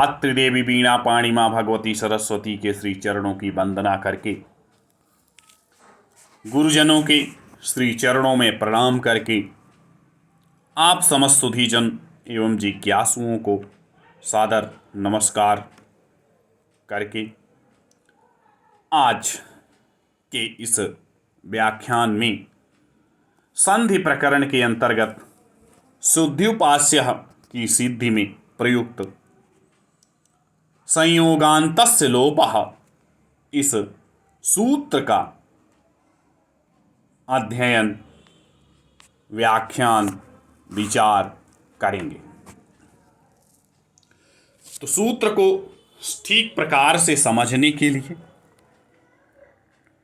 त्रिदेवी वीणा पाणी माँ भगवती सरस्वती के श्री चरणों की वंदना करके, गुरुजनों के श्री चरणों में प्रणाम करके आप समस्त सुधीजन एवं जिज्ञासुओं को सादर नमस्कार करके आज के इस व्याख्यान में संधि प्रकरण के अंतर्गत शुद्ध्युपास्य की सिद्धि में प्रयुक्त संयोगान्तस्य लोपः इस सूत्र का अध्ययन, व्याख्यान, विचार करेंगे। तो सूत्र को ठीक प्रकार से समझने के लिए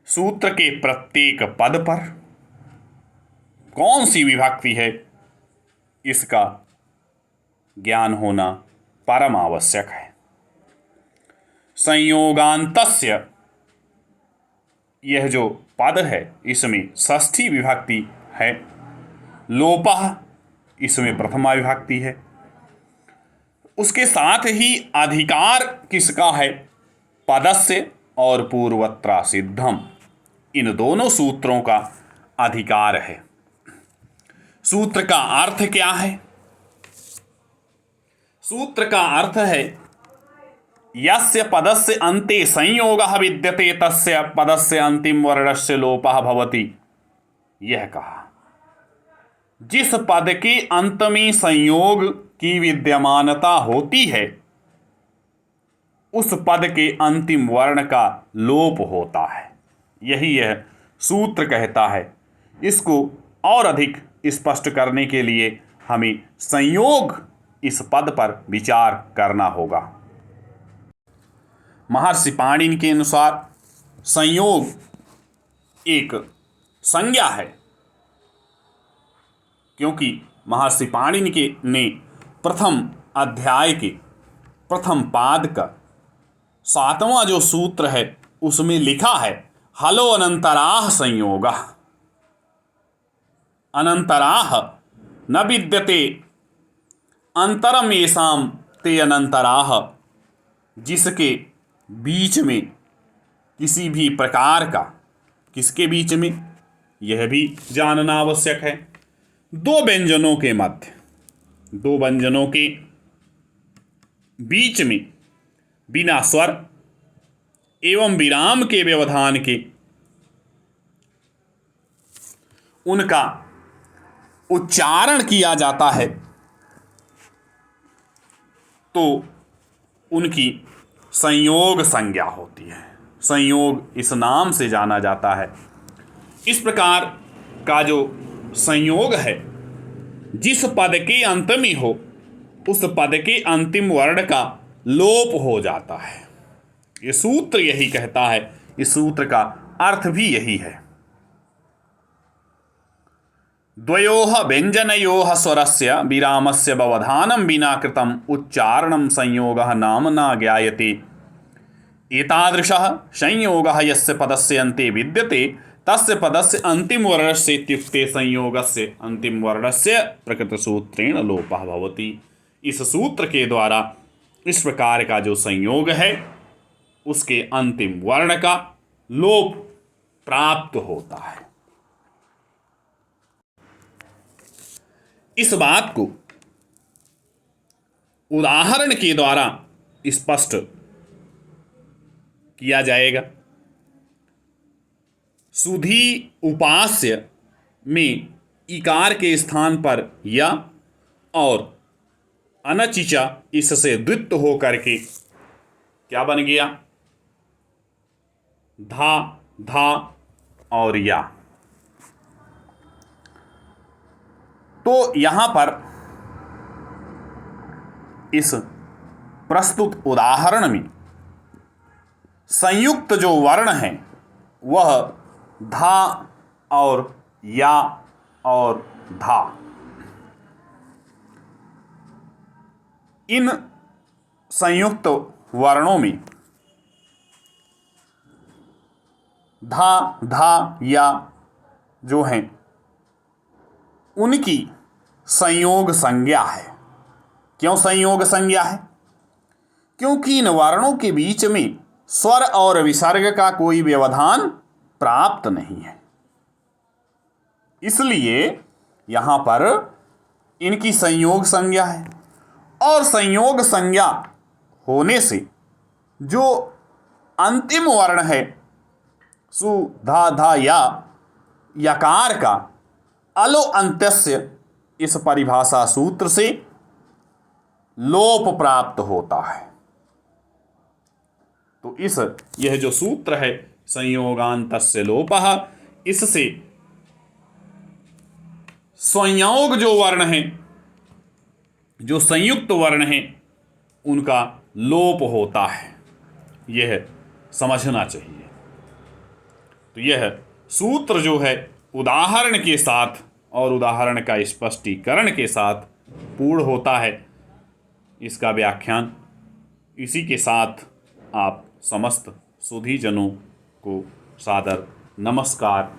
सूत्र के प्रत्येक पद पर कौन सी विभक्ति है, इसका ज्ञान होना परम आवश्यक है। संयोगान्तस्य यह जो पद है इसमें षष्ठी विभक्ति है, लोपः इसमें प्रथमा विभक्ति है। उसके साथ ही अधिकार किसका है? पदस्य और पूर्वत्रा सिद्धम, इन दोनों सूत्रों का अधिकार है। सूत्र का अर्थ क्या है? सूत्र का अर्थ है यस्य पदस्य अन्ते संयोगः विद्यते तस्य पदस्य अंतिम वर्णस्य लोपः भवति। यह कहा, जिस पद के अंत में संयोग की विद्यमानता होती है उस पद के अंतिम वर्ण का लोप होता है। यही यह सूत्र कहता है। इसको और अधिक स्पष्ट करने के लिए हमें संयोग इस पद पर विचार करना होगा। महर्षि पाणिनि के अनुसार संयोग एक संज्ञा है, क्योंकि महर्षि पाणिनि ने प्रथम अध्याय के प्रथम पाद का 7वां जो सूत्र है उसमें लिखा है, हलो अनंतराः संयोगः। अनंतराः न विद्यते अंतरम येषां ते अनंतराः। जिसके बीच में किसी भी प्रकार का, किसके बीच में, यह भी जानना आवश्यक है। दो व्यंजनों के मध्य, दो व्यंजनों के बीच में बिना स्वर एवं विराम के व्यवधान के उनका उच्चारण किया जाता है तो उनकी संयोग संज्ञा होती है। संयोग इस नाम से जाना जाता है। इस प्रकार का जो संयोग है, जिस पद के अंत में हो उस पद के अंतिम वर्ण का लोप हो जाता है। ये सूत्र यही कहता है। इस सूत्र का अर्थ भी यही है। द्वयोः व्यंजनयोः स्वरस्य विरामस्य व्यवधानं विना कृतम् उच्चारणं संयोगः नाम न ज्ञायते। एतादृशः संयोगः यस्य पदस्य अन्ते विद्यते तस्य पदस्य अंतिम वर्णस्य इत्युक्ते संयोगस्य अंतिम वर्णस्य प्रकृतसूत्रेण लोपः भवति। इस सूत्र के द्वारा इस प्रकार का जो संयोग है उसके अंतिम वर्ण का लोप प्राप्त होता है। इस बात को उदाहरण के द्वारा स्पष्ट किया जाएगा। सुधी उपास्य में इकार के स्थान पर या और अनचिचा इससे द्वित्व हो करके क्या बन गया? धा, धा और या। तो यहां पर इस प्रस्तुत उदाहरण में संयुक्त जो वर्ण है वह धा और या और धा। इन संयुक्त वर्णों में धा, धा, या जो हैं उनकी संयोग संज्ञा है। क्यों संयोग संज्ञा है? क्योंकि इन वर्णों के बीच में स्वर और विसर्ग का कोई व्यवधान प्राप्त नहीं है, इसलिए यहां पर इनकी संयोग संज्ञा है। और संयोग संज्ञा होने से जो अंतिम वर्ण है सु धा धा या यकार का अलो अंत्यस्य इस परिभाषा सूत्र से लोप प्राप्त होता है। तो यह जो सूत्र है संयोगांतस्य लोपः, इससे संयोग जो वर्ण है, जो संयुक्त वर्ण है, उनका लोप होता है, यह समझना चाहिए। तो यह सूत्र जो है उदाहरण के साथ और उदाहरण का स्पष्टीकरण के साथ पूर्ण होता है। इसका व्याख्यान इसी के साथ आप समस्त सुधीजनों को सादर नमस्कार